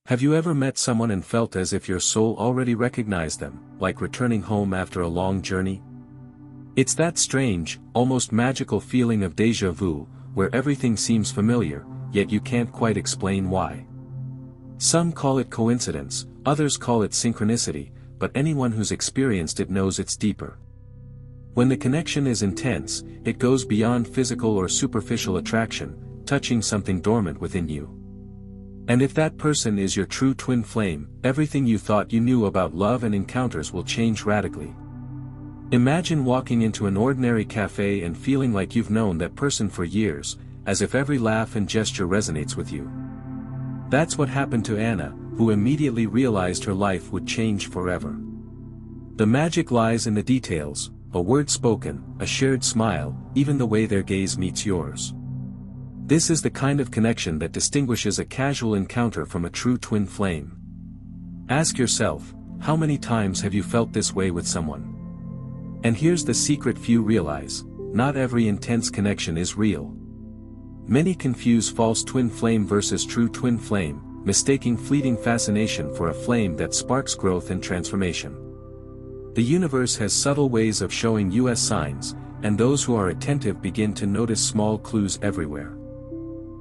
Have you ever met someone and felt as if your soul already recognized them, like returning home after a long journey? It's that strange, almost magical feeling of déjà vu, where everything seems familiar, yet you can't quite explain why. Some call it coincidence, others call it synchronicity, but anyone who's experienced it knows it's deeper. When the connection is intense, it goes beyond physical or superficial attraction, touching something dormant within you. And if that person is your true twin flame, everything you thought you knew about love and encounters will change radically. Imagine walking into an ordinary cafe and feeling like you've known that person for years, as if every laugh and gesture resonates with you. That's what happened to Anna, who immediately realized her life would change forever. The magic lies in the details, a word spoken, a shared smile, even the way their gaze meets yours. This is the kind of connection that distinguishes a casual encounter from a true twin flame. Ask yourself, how many times have you felt this way with someone? And here's the secret few realize: not every intense connection is real. Many confuse false twin flame versus true twin flame, mistaking fleeting fascination for a flame that sparks growth and transformation. The universe has subtle ways of showing us signs, and those who are attentive begin to notice small clues everywhere.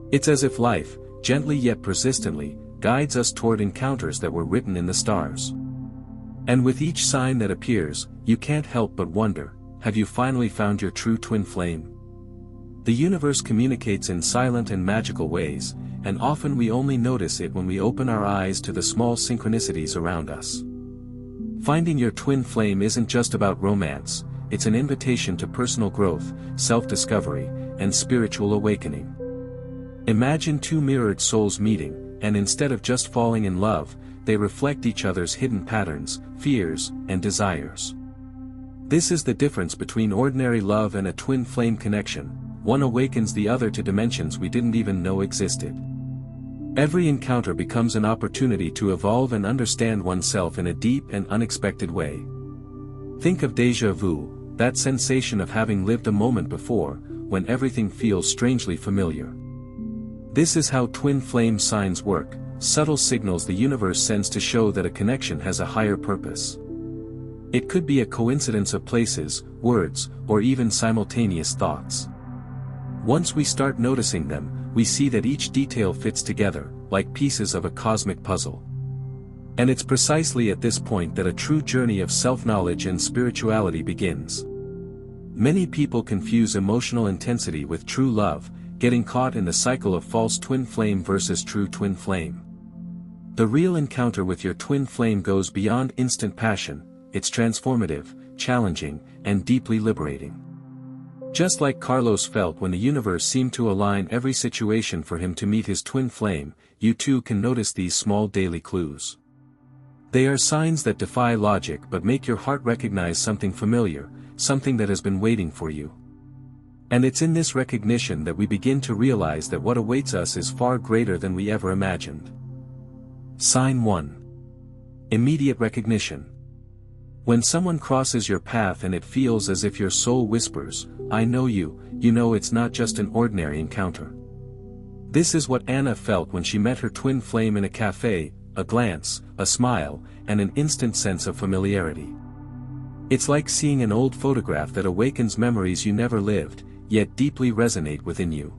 It's as if life, gently yet persistently, guides us toward encounters that were written in the stars. And with each sign that appears, you can't help but wonder, have you finally found your true twin flame? The universe communicates in silent and magical ways, and often we only notice it when we open our eyes to the small synchronicities around us. Finding your twin flame isn't just about romance, it's an invitation to personal growth, self-discovery, and spiritual awakening. Imagine two mirrored souls meeting, and instead of just falling in love, they reflect each other's hidden patterns, fears, and desires. This is the difference between ordinary love and a twin flame connection. One awakens the other to dimensions we didn't even know existed. Every encounter becomes an opportunity to evolve and understand oneself in a deep and unexpected way. Think of déjà vu, that sensation of having lived a moment before, when everything feels strangely familiar. This is how twin flame signs work, subtle signals the universe sends to show that a connection has a higher purpose. It could be a coincidence of places, words, or even simultaneous thoughts. Once we start noticing them, we see that each detail fits together, like pieces of a cosmic puzzle. And it's precisely at this point that a true journey of self-knowledge and spirituality begins. Many people confuse emotional intensity with true love, getting caught in the cycle of false twin flame versus true twin flame. The real encounter with your twin flame goes beyond instant passion, it's transformative, challenging, and deeply liberating. Just like Carlos felt when the universe seemed to align every situation for him to meet his twin flame, you too can notice these small daily clues. They are signs that defy logic but make your heart recognize something familiar, something that has been waiting for you. And it's in this recognition that we begin to realize that what awaits us is far greater than we ever imagined. Sign 1. Immediate recognition. When someone crosses your path and it feels as if your soul whispers, "I know you," you know it's not just an ordinary encounter. This is what Anna felt when she met her twin flame in a cafe, a glance, a smile, and an instant sense of familiarity. It's like seeing an old photograph that awakens memories you never lived, yet deeply resonate within you.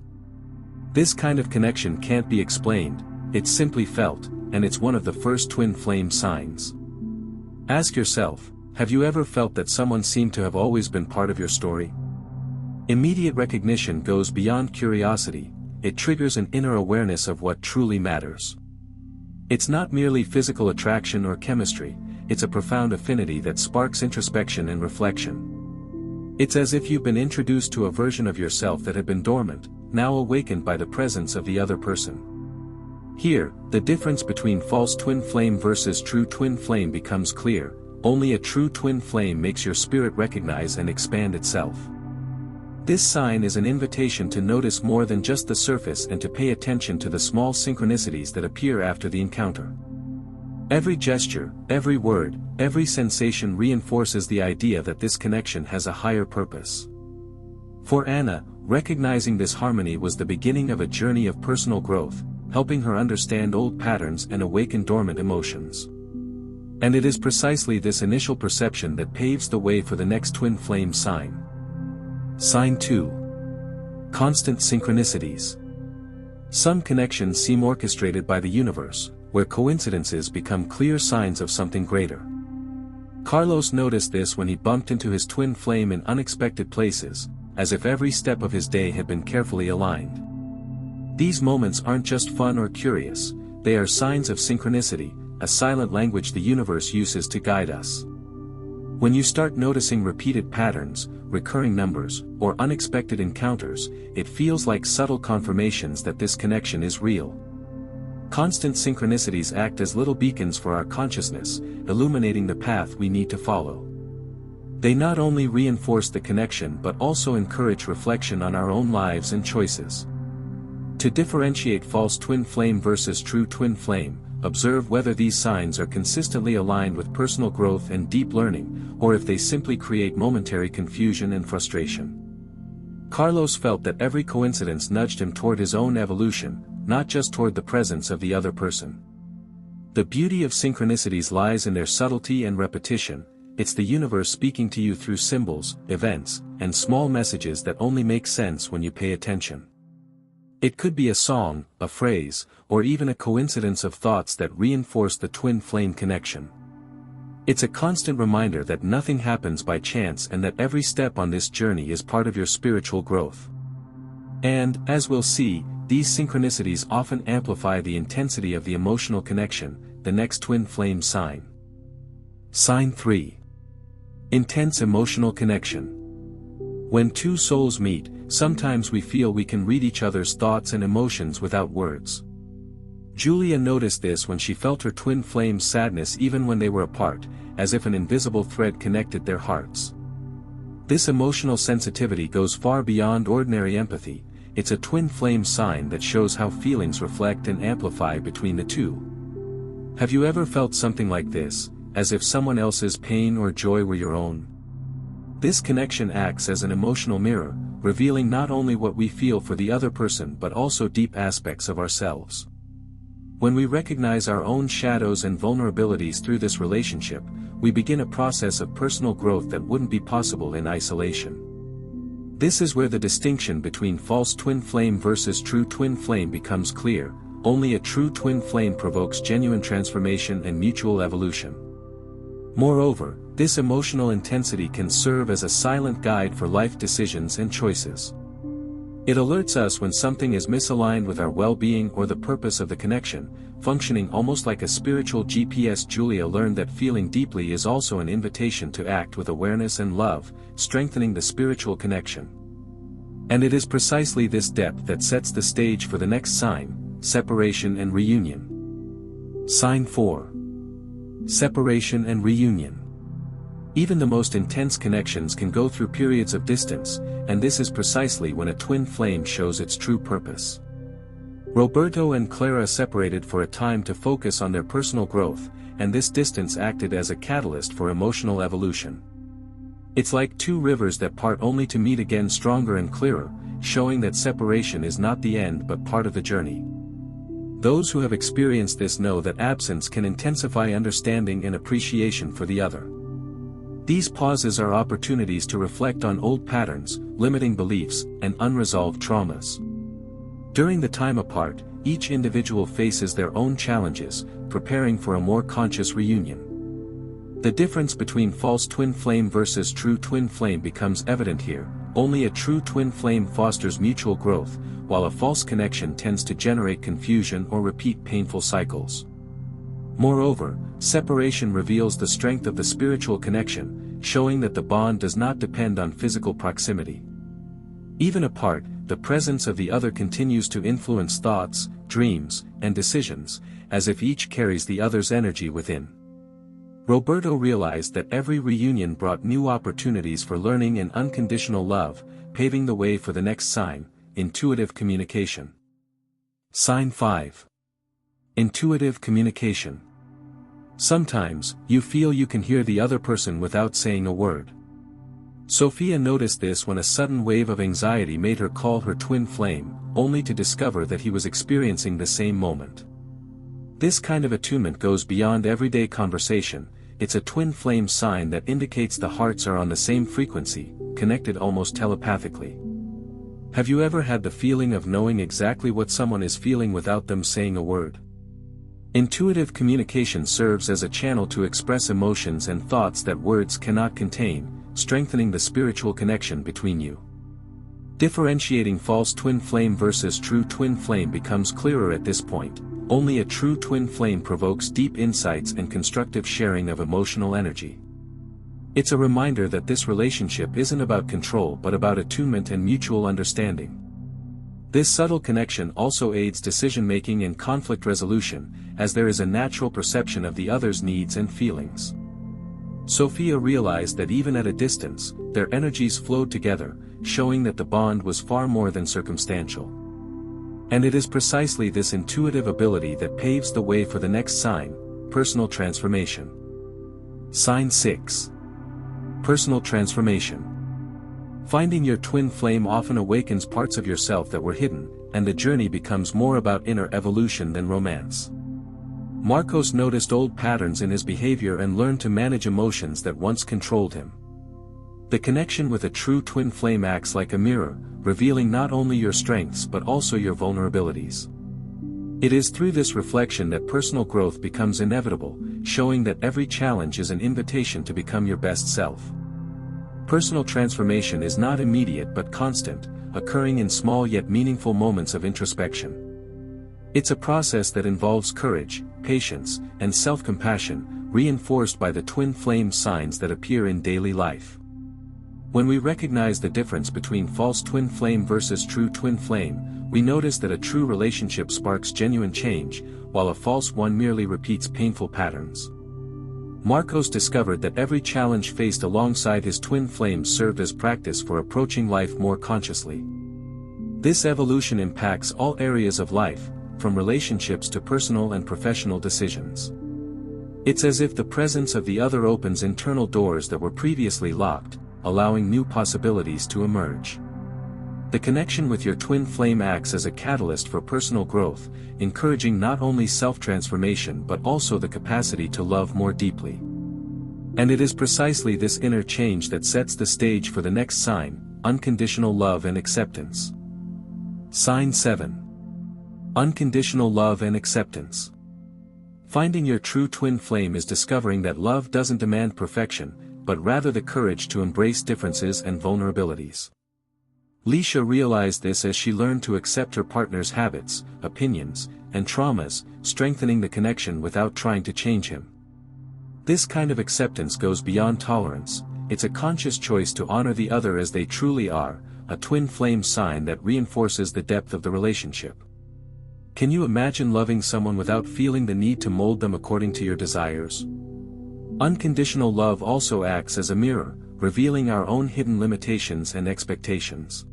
This kind of connection can't be explained, it's simply felt, and it's one of the first twin flame signs. Ask yourself, have you ever felt that someone seemed to have always been part of your story? Immediate recognition goes beyond curiosity, it triggers an inner awareness of what truly matters. It's not merely physical attraction or chemistry, it's a profound affinity that sparks introspection and reflection. It's as if you've been introduced to a version of yourself that had been dormant, now awakened by the presence of the other person. Here, the difference between false twin flame versus true twin flame becomes clear. Only a true twin flame makes your spirit recognize and expand itself. This sign is an invitation to notice more than just the surface and to pay attention to the small synchronicities that appear after the encounter. Every gesture, every word, every sensation reinforces the idea that this connection has a higher purpose. For Anna, recognizing this harmony was the beginning of a journey of personal growth, helping her understand old patterns and awaken dormant emotions. And it is precisely this initial perception that paves the way for the next twin flame sign. Sign 2. Constant synchronicities. Some connections seem orchestrated by the universe, where coincidences become clear signs of something greater. Carlos noticed this when he bumped into his twin flame in unexpected places, as if every step of his day had been carefully aligned. These moments aren't just fun or curious, they are signs of synchronicity, a silent language the universe uses to guide us. When you start noticing repeated patterns, recurring numbers, or unexpected encounters, it feels like subtle confirmations that this connection is real. Constant synchronicities act as little beacons for our consciousness, illuminating the path we need to follow. They not only reinforce the connection but also encourage reflection on our own lives and choices. To differentiate false twin flame versus true twin flame, observe whether these signs are consistently aligned with personal growth and deep learning, or if they simply create momentary confusion and frustration. Carlos felt that every coincidence nudged him toward his own evolution, not just toward the presence of the other person. The beauty of synchronicities lies in their subtlety and repetition. It's the universe speaking to you through symbols, events, and small messages that only make sense when you pay attention. It could be a song, a phrase, or even a coincidence of thoughts that reinforce the twin flame connection. It's a constant reminder that nothing happens by chance and that every step on this journey is part of your spiritual growth. And, as we'll see, these synchronicities often amplify the intensity of the emotional connection, the next twin flame sign. Sign 3. Intense emotional connection. When two souls meet, sometimes we feel we can read each other's thoughts and emotions without words. Julia noticed this when she felt her twin flame's sadness even when they were apart, as if an invisible thread connected their hearts. This emotional sensitivity goes far beyond ordinary empathy. It's a twin flame sign that shows how feelings reflect and amplify between the two. Have you ever felt something like this, as if someone else's pain or joy were your own? This connection acts as an emotional mirror, revealing not only what we feel for the other person but also deep aspects of ourselves. When we recognize our own shadows and vulnerabilities through this relationship, we begin a process of personal growth that wouldn't be possible in isolation. This is where the distinction between false twin flame versus true twin flame becomes clear. Only a true twin flame provokes genuine transformation and mutual evolution. Moreover, this emotional intensity can serve as a silent guide for life decisions and choices. It alerts us when something is misaligned with our well-being or the purpose of the connection, functioning almost like a spiritual GPS. Julia learned that feeling deeply is also an invitation to act with awareness and love, strengthening the spiritual connection. And it is precisely this depth that sets the stage for the next sign, separation and reunion. Sign 4. Separation and reunion. Even the most intense connections can go through periods of distance, and this is precisely when a twin flame shows its true purpose. Roberto and Clara separated for a time to focus on their personal growth, and this distance acted as a catalyst for emotional evolution. It's like two rivers that part only to meet again stronger and clearer, showing that separation is not the end but part of the journey. Those who have experienced this know that absence can intensify understanding and appreciation for the other. These pauses are opportunities to reflect on old patterns, limiting beliefs, and unresolved traumas. During the time apart, each individual faces their own challenges, preparing for a more conscious reunion. The difference between false twin flame versus true twin flame becomes evident here. Only a true twin flame fosters mutual growth, while a false connection tends to generate confusion or repeat painful cycles. Moreover, separation reveals the strength of the spiritual connection, showing that the bond does not depend on physical proximity. Even apart, the presence of the other continues to influence thoughts, dreams, and decisions, as if each carries the other's energy within. Roberto realized that every reunion brought new opportunities for learning and unconditional love, paving the way for the next sign, intuitive communication. Sign 5. Intuitive communication. Sometimes, you feel you can hear the other person without saying a word. Sophia noticed this when a sudden wave of anxiety made her call her twin flame, only to discover that he was experiencing the same moment. This kind of attunement goes beyond everyday conversation. It's a twin flame sign that indicates the hearts are on the same frequency, connected almost telepathically. Have you ever had the feeling of knowing exactly what someone is feeling without them saying a word? Intuitive communication serves as a channel to express emotions and thoughts that words cannot contain, strengthening the spiritual connection between you. Differentiating false twin flame versus true twin flame becomes clearer at this point. Only a true twin flame provokes deep insights and constructive sharing of emotional energy. It's a reminder that this relationship isn't about control but about attunement and mutual understanding. This subtle connection also aids decision-making and conflict resolution, as there is a natural perception of the other's needs and feelings. Sophia realized that even at a distance, their energies flowed together, showing that the bond was far more than circumstantial. And it is precisely this intuitive ability that paves the way for the next sign, personal transformation. Sign 6. Personal transformation. Finding your twin flame often awakens parts of yourself that were hidden, and the journey becomes more about inner evolution than romance. Marcos noticed old patterns in his behavior and learned to manage emotions that once controlled him. The connection with a true twin flame acts like a mirror, revealing not only your strengths but also your vulnerabilities. It is through this reflection that personal growth becomes inevitable, showing that every challenge is an invitation to become your best self. Personal transformation is not immediate but constant, occurring in small yet meaningful moments of introspection. It's a process that involves courage, patience, and self-compassion, reinforced by the twin flame signs that appear in daily life. When we recognize the difference between false twin flame versus true twin flame, we notice that a true relationship sparks genuine change, while a false one merely repeats painful patterns. Marcos discovered that every challenge faced alongside his twin flames served as practice for approaching life more consciously. This evolution impacts all areas of life, from relationships to personal and professional decisions. It's as if the presence of the other opens internal doors that were previously locked, allowing new possibilities to emerge. The connection with your twin flame acts as a catalyst for personal growth, encouraging not only self-transformation but also the capacity to love more deeply. And it is precisely this inner change that sets the stage for the next sign, unconditional love and acceptance. Sign 7. Unconditional love and acceptance. Finding your true twin flame is discovering that love doesn't demand perfection, but rather the courage to embrace differences and vulnerabilities. Leisha realized this as she learned to accept her partner's habits, opinions, and traumas, strengthening the connection without trying to change him. This kind of acceptance goes beyond tolerance. It's a conscious choice to honor the other as they truly are, a twin flame sign that reinforces the depth of the relationship. Can you imagine loving someone without feeling the need to mold them according to your desires? Unconditional love also acts as a mirror, revealing our own hidden limitations and expectations.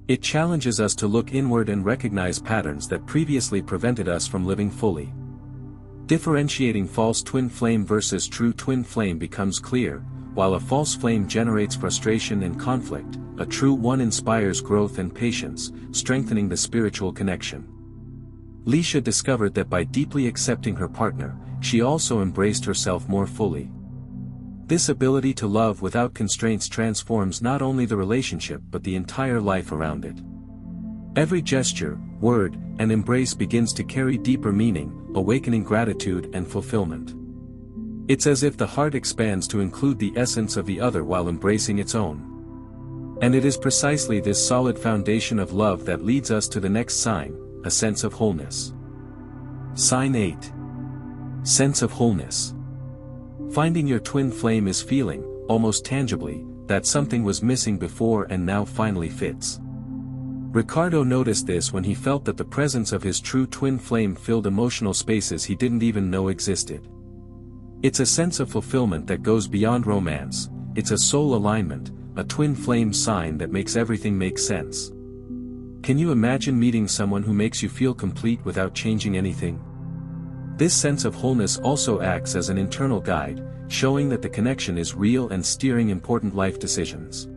It challenges us to look inward and recognize patterns that previously prevented us from living fully. Differentiating false twin flame versus true twin flame becomes clear. While a false flame generates frustration and conflict, a true one inspires growth and patience, strengthening the spiritual connection. Leisha discovered that by deeply accepting her partner, she also embraced herself more fully. This ability to love without constraints transforms not only the relationship but the entire life around it. Every gesture, word, and embrace begins to carry deeper meaning, awakening gratitude and fulfillment. It's as if the heart expands to include the essence of the other while embracing its own. And it is precisely this solid foundation of love that leads us to the next sign, a sense of wholeness. Sign 8. Sense of wholeness. Finding your twin flame is feeling, almost tangibly, that something was missing before and now finally fits. Ricardo noticed this when he felt that the presence of his true twin flame filled emotional spaces he didn't even know existed. It's a sense of fulfillment that goes beyond romance. It's a soul alignment, a twin flame sign that makes everything make sense. Can you imagine meeting someone who makes you feel complete without changing anything? This sense of wholeness also acts as an internal guide, showing that the connection is real and steering important life decisions.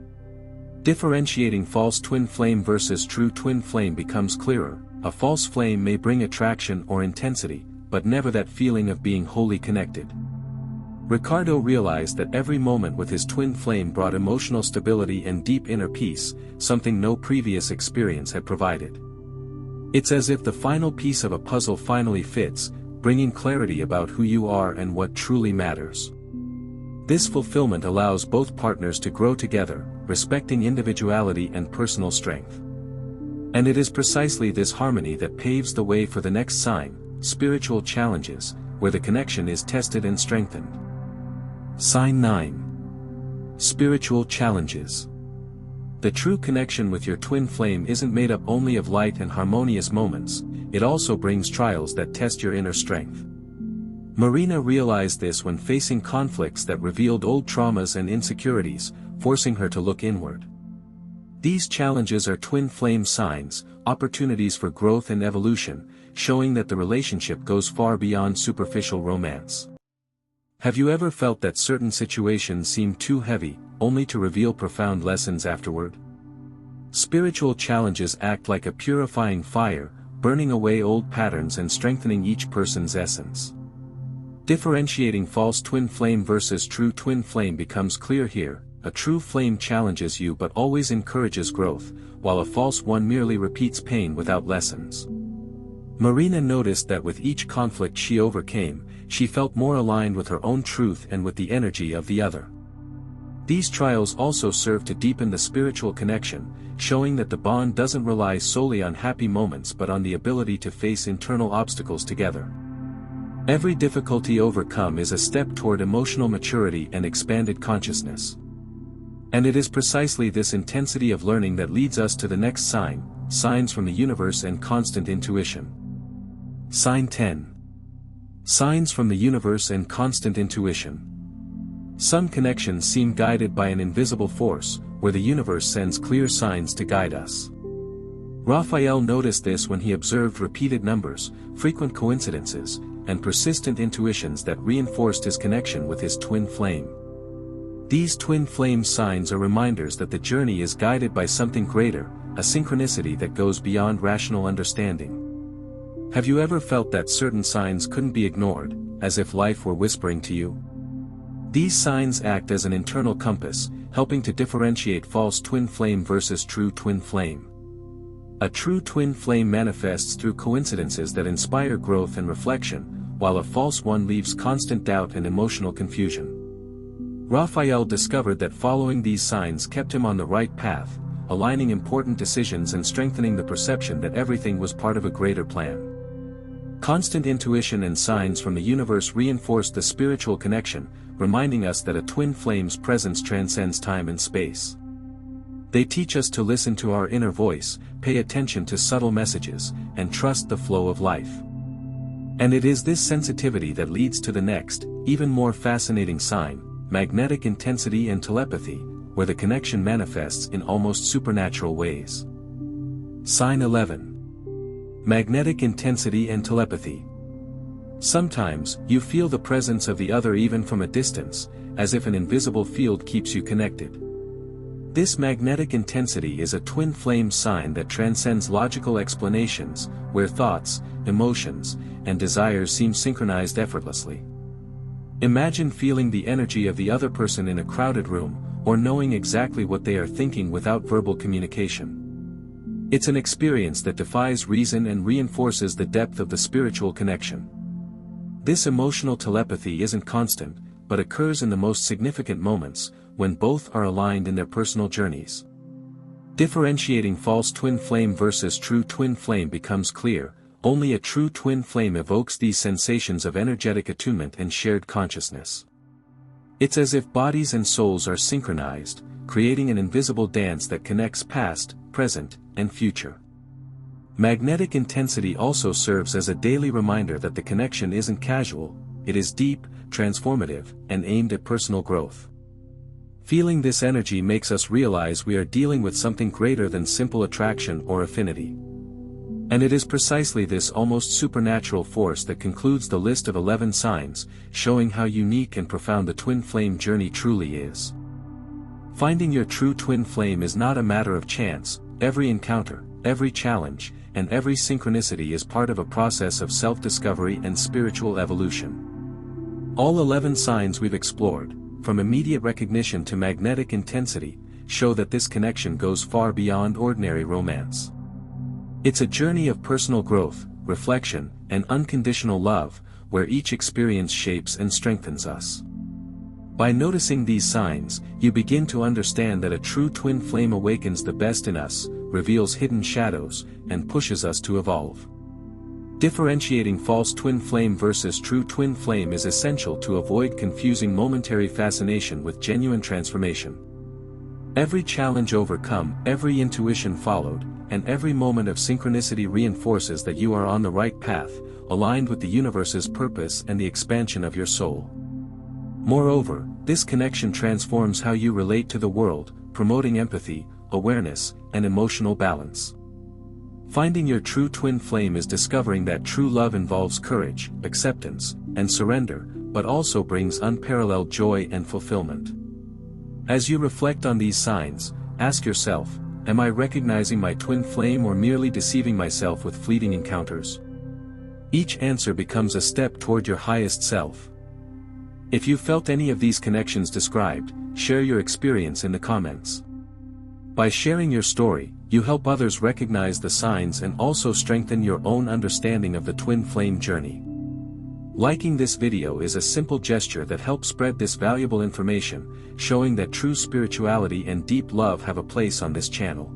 Differentiating false twin flame versus true twin flame becomes clearer. A false flame may bring attraction or intensity, but never that feeling of being wholly connected. Ricardo realized that every moment with his twin flame brought emotional stability and deep inner peace, something no previous experience had provided. It's as if the final piece of a puzzle finally fits, bringing clarity about who you are and what truly matters. This fulfillment allows both partners to grow together, respecting individuality and personal strength. And it is precisely this harmony that paves the way for the next sign, spiritual challenges, where the connection is tested and strengthened. Sign 9. Spiritual challenges. The true connection with your twin flame isn't made up only of light and harmonious moments, it also brings trials that test your inner strength. Marina realized this when facing conflicts that revealed old traumas and insecurities, forcing her to look inward. These challenges are twin flame signs, opportunities for growth and evolution, showing that the relationship goes far beyond superficial romance. Have you ever felt that certain situations seem too heavy, only to reveal profound lessons afterward? Spiritual challenges act like a purifying fire, burning away old patterns and strengthening each person's essence. Differentiating false twin flame versus true twin flame becomes clear here. A true flame challenges you but always encourages growth, while a false one merely repeats pain without lessons. Marina noticed that with each conflict she overcame, she felt more aligned with her own truth and with the energy of the other. These trials also serve to deepen the spiritual connection, showing that the bond doesn't rely solely on happy moments but on the ability to face internal obstacles together. Every difficulty overcome is a step toward emotional maturity and expanded consciousness. And it is precisely this intensity of learning that leads us to the next sign, signs from the universe and constant intuition. Sign 10. Signs from the universe and constant intuition. Some connections seem guided by an invisible force, where the universe sends clear signs to guide us. Raphael noticed this when he observed repeated numbers, frequent coincidences, and persistent intuitions that reinforced his connection with his twin flame. These twin flame signs are reminders that the journey is guided by something greater, a synchronicity that goes beyond rational understanding. Have you ever felt that certain signs couldn't be ignored, as if life were whispering to you? These signs act as an internal compass, helping to differentiate false twin flame versus true twin flame. A true twin flame manifests through coincidences that inspire growth and reflection, while a false one leaves constant doubt and emotional confusion. Raphael discovered that following these signs kept him on the right path, aligning important decisions and strengthening the perception that everything was part of a greater plan. Constant intuition and signs from the universe reinforced the spiritual connection, reminding us that a twin flame's presence transcends time and space. They teach us to listen to our inner voice, pay attention to subtle messages, and trust the flow of life. And it is this sensitivity that leads to the next, even more fascinating sign, magnetic intensity and telepathy, where the connection manifests in almost supernatural ways. Sign 11. Magnetic intensity and telepathy. Sometimes, you feel the presence of the other even from a distance, as if an invisible field keeps you connected. This magnetic intensity is a twin flame sign that transcends logical explanations, where thoughts, emotions, and desires seem synchronized effortlessly. Imagine feeling the energy of the other person in a crowded room, or knowing exactly what they are thinking without verbal communication. It's an experience that defies reason and reinforces the depth of the spiritual connection. This emotional telepathy isn't constant, but occurs in the most significant moments, when both are aligned in their personal journeys. Differentiating false twin flame versus true twin flame becomes clear. Only a true twin flame evokes these sensations of energetic attunement and shared consciousness. It's as if bodies and souls are synchronized, creating an invisible dance that connects past, present, and future. Magnetic intensity also serves as a daily reminder that the connection isn't casual, it is deep, transformative, and aimed at personal growth. Feeling this energy makes us realize we are dealing with something greater than simple attraction or affinity. And it is precisely this almost supernatural force that concludes the list of 11 signs, showing how unique and profound the twin flame journey truly is. Finding your true twin flame is not a matter of chance. Every encounter, every challenge, and every synchronicity is part of a process of self-discovery and spiritual evolution. All 11 signs we've explored, from immediate recognition to magnetic intensity, show that this connection goes far beyond ordinary romance. It's a journey of personal growth, reflection, and unconditional love, where each experience shapes and strengthens us. By noticing these signs, you begin to understand that a true twin flame awakens the best in us, reveals hidden shadows, and pushes us to evolve. Differentiating false twin flame versus true twin flame is essential to avoid confusing momentary fascination with genuine transformation. Every challenge overcome, every intuition followed, and every moment of synchronicity reinforces that you are on the right path, aligned with the universe's purpose and the expansion of your soul. Moreover, this connection transforms how you relate to the world, promoting empathy, awareness, and emotional balance. Finding your true twin flame is discovering that true love involves courage, acceptance, and surrender, but also brings unparalleled joy and fulfillment. As you reflect on these signs, ask yourself, am I recognizing my twin flame or merely deceiving myself with fleeting encounters? Each answer becomes a step toward your highest self. If you felt any of these connections described, share your experience in the comments. By sharing your story, you help others recognize the signs and also strengthen your own understanding of the twin flame journey. Liking this video is a simple gesture that helps spread this valuable information, showing that true spirituality and deep love have a place on this channel.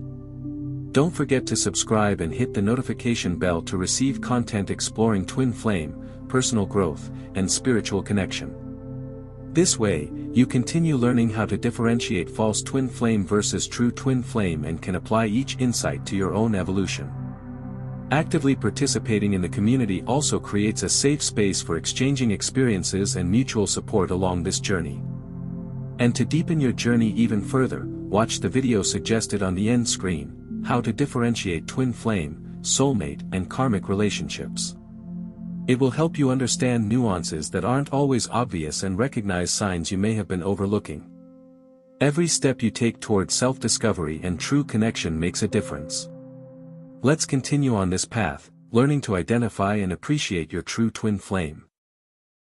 Don't forget to subscribe and hit the notification bell to receive content exploring twin flame, personal growth, and spiritual connection. This way, you continue learning how to differentiate false twin flame versus true twin flame and can apply each insight to your own evolution. Actively participating in the community also creates a safe space for exchanging experiences and mutual support along this journey. And to deepen your journey even further, watch the video suggested on the end screen, How to Differentiate Twin Flame, Soulmate and Karmic Relationships. It will help you understand nuances that aren't always obvious and recognize signs you may have been overlooking. Every step you take toward self-discovery and true connection makes a difference. Let's continue on this path, learning to identify and appreciate your true twin flame.